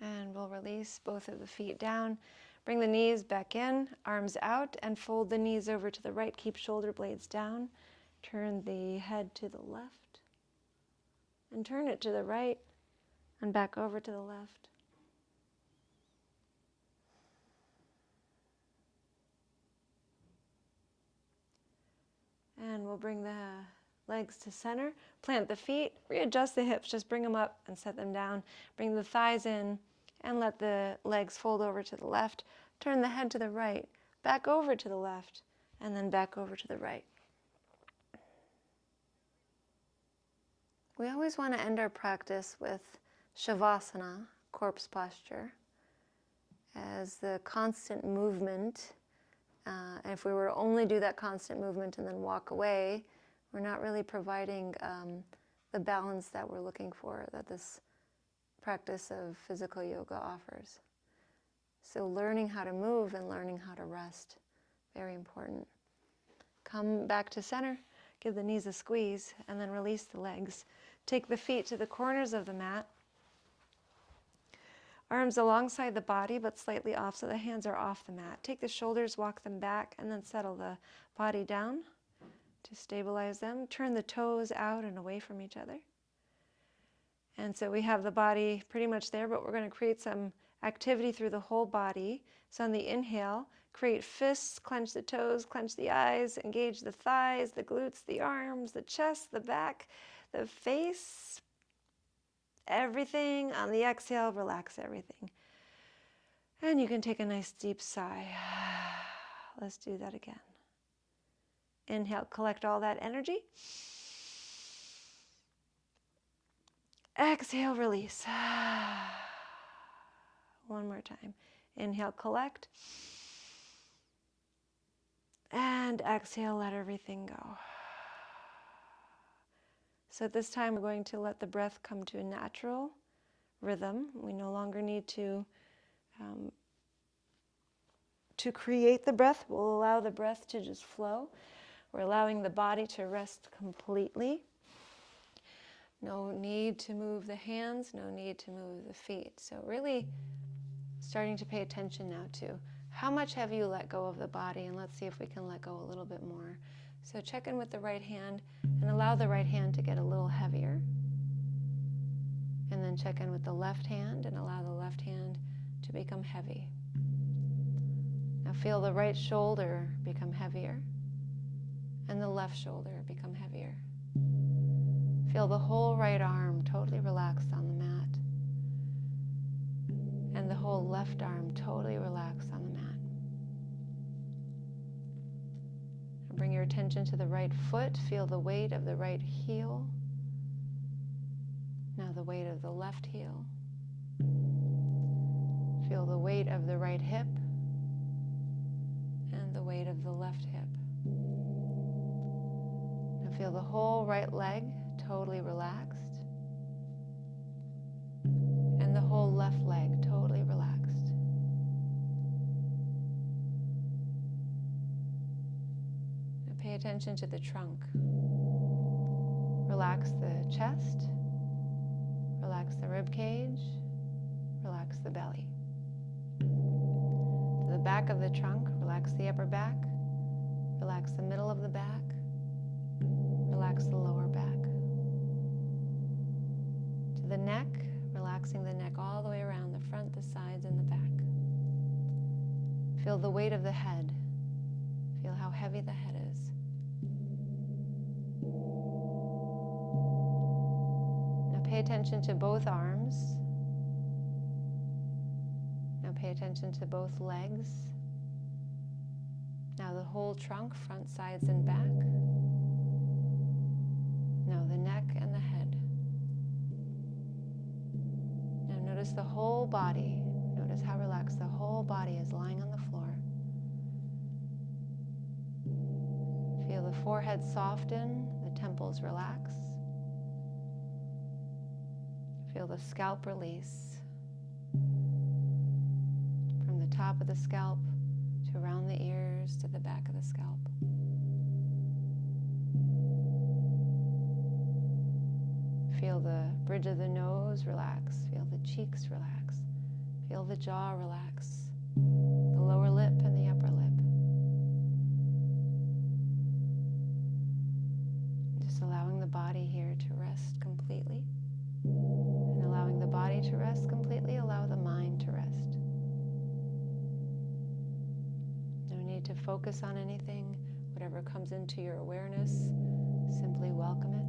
And we'll release both of the feet down. Bring the knees back in, arms out, and fold the knees over to the right. Keep shoulder blades down. Turn the head to the left. And turn it to the right and back over to the left. And we'll bring the legs to center. Plant the feet, readjust the hips, just bring them up and set them down. Bring the thighs in and let the legs fold over to the left. Turn the head to the right, back over to the left, and then back over to the right. We always want to end our practice with Shavasana, corpse posture, as the constant movement. And if we were to only do that constant movement and then walk away, we're not really providing the balance that we're looking for, that this practice of physical yoga offers. So learning how to move and learning how to rest, very important. Come back to center, give the knees a squeeze, and then release the legs. Take the feet to the corners of the mat. Arms alongside the body, but slightly off, so the hands are off the mat. Take the shoulders, walk them back, and then settle the body down to stabilize them. Turn the toes out and away from each other. And so we have the body pretty much there, but we're going to create some activity through the whole body. So on the inhale, create fists, clench the toes, clench the eyes, engage the thighs, the glutes, the arms, the chest, the back, the face, everything. On the exhale, relax everything. And you can take a nice deep sigh. Let's do that again. Inhale, collect all that energy. Exhale, release. One more time. Inhale, collect. And exhale, let everything go. So at this time, we're going to let the breath come to a natural rhythm. We no longer need to create the breath. We'll allow the breath to just flow. We're allowing the body to rest completely. No need to move the hands, no need to move the feet. So really starting to pay attention now to how much have you let go of the body, and let's see if we can let go a little bit more. So check in with the right hand and allow the right hand to get a little heavier. And then check in with the left hand and allow the left hand to become heavy. Now feel the right shoulder become heavier and the left shoulder become heavier. Feel the whole right arm totally relaxed on the mat and the whole left arm totally relaxed on the mat. And bring your attention to the right foot. Feel the weight of the right heel. Now the weight of the left heel. Feel the weight of the right hip and the weight of the left hip. Now feel the whole right leg totally relaxed and the whole left leg totally relaxed. Now pay attention to the trunk. Relax the chest. Relax the rib cage, relax the belly. To the back of the trunk, relax the upper back, relax the middle of the back, relax the lower back. To the neck, relaxing the neck all the way around the front, the sides, and the back. Feel the weight of the head. Feel how heavy the head is. Pay attention to both arms. Now pay attention to both legs. Now the whole trunk, front, sides, and back. Now the neck and the head. Now notice the whole body. Notice how relaxed the whole body is lying on the floor. Feel the forehead soften, the temples relax. Feel the scalp release from the top of the scalp to around the ears to the back of the scalp. Feel the bridge of the nose relax. Feel the cheeks relax. Feel the jaw relax. The lower lip and the upper lip. Just allowing the body here to rest completely. And allowing the body to rest completely, allow the mind to rest. No need to focus on anything. Whatever comes into your awareness, simply welcome it.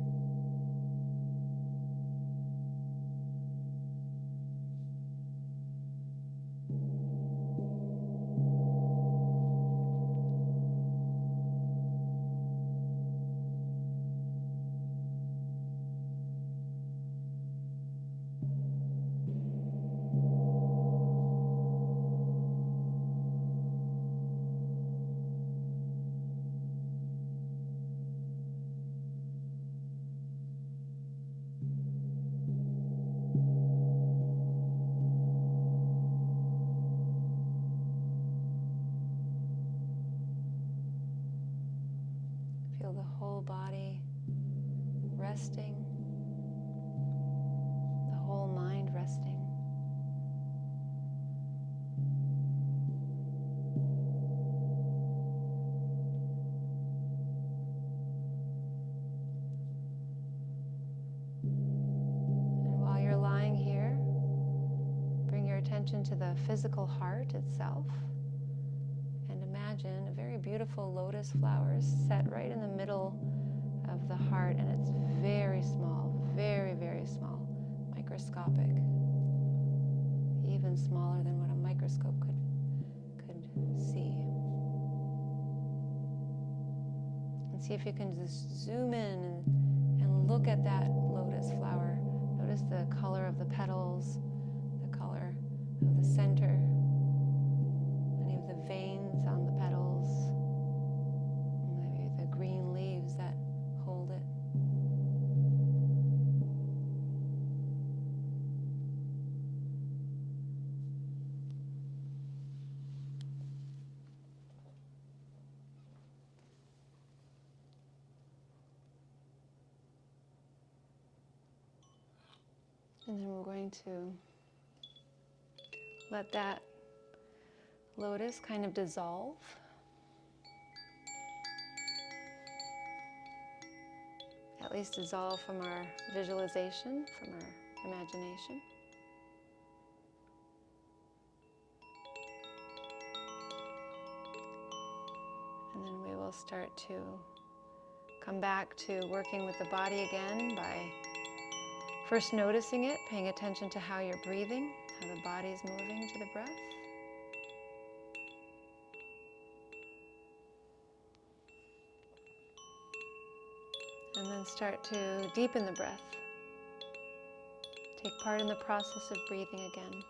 Feel the whole body resting, the whole mind resting. And while you're lying here, bring your attention to the physical heart itself. Imagine a very beautiful lotus flower set right in the middle of the heart, and it's very small, very, very small, microscopic, even smaller than what a microscope could see. And see if you can just zoom in and look at that lotus flower. Notice the color of the petals, the color of the center, any of the veins on the petals, maybe the green leaves that hold it. And then we're going to let that lotus kind of dissolve. At least dissolve from our visualization, from our imagination. And then we will start to come back to working with the body again by first noticing it, paying attention to how you're breathing, how the body is moving to the breath. And then start to deepen the breath. Take part in the process of breathing again.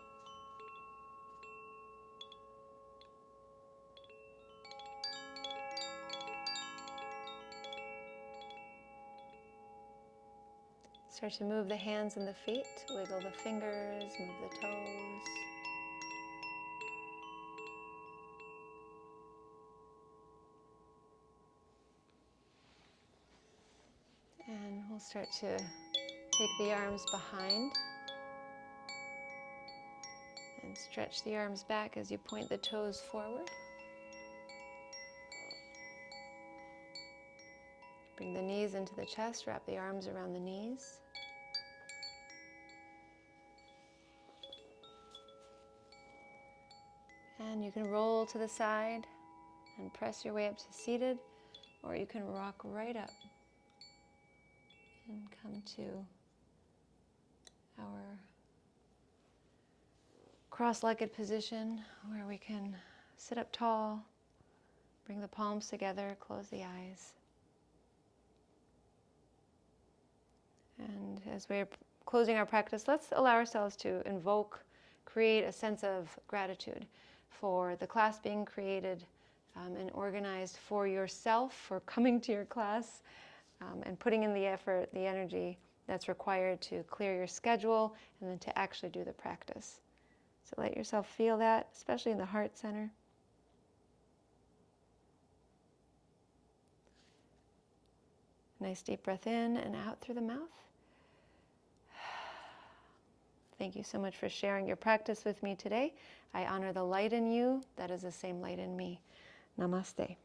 Start to move the hands and the feet, wiggle the fingers, move the toes. And we'll start to take the arms behind and stretch the arms back as you point the toes forward. Bring the knees into the chest, wrap the arms around the knees. And you can roll to the side and press your way up to seated, or you can rock right up and come to our cross-legged position where we can sit up tall, bring the palms together, close the eyes. And as we're closing our practice, let's allow ourselves to invoke, create a sense of gratitude for the class being created and organized for yourself, for coming to your class and putting in the effort, the energy that's required to clear your schedule and then to actually do the practice. So let yourself feel that, especially in the heart center. Nice deep breath in and out through the mouth. Thank you so much for sharing your practice with me today. I honor the light in you that is the same light in me. Namaste.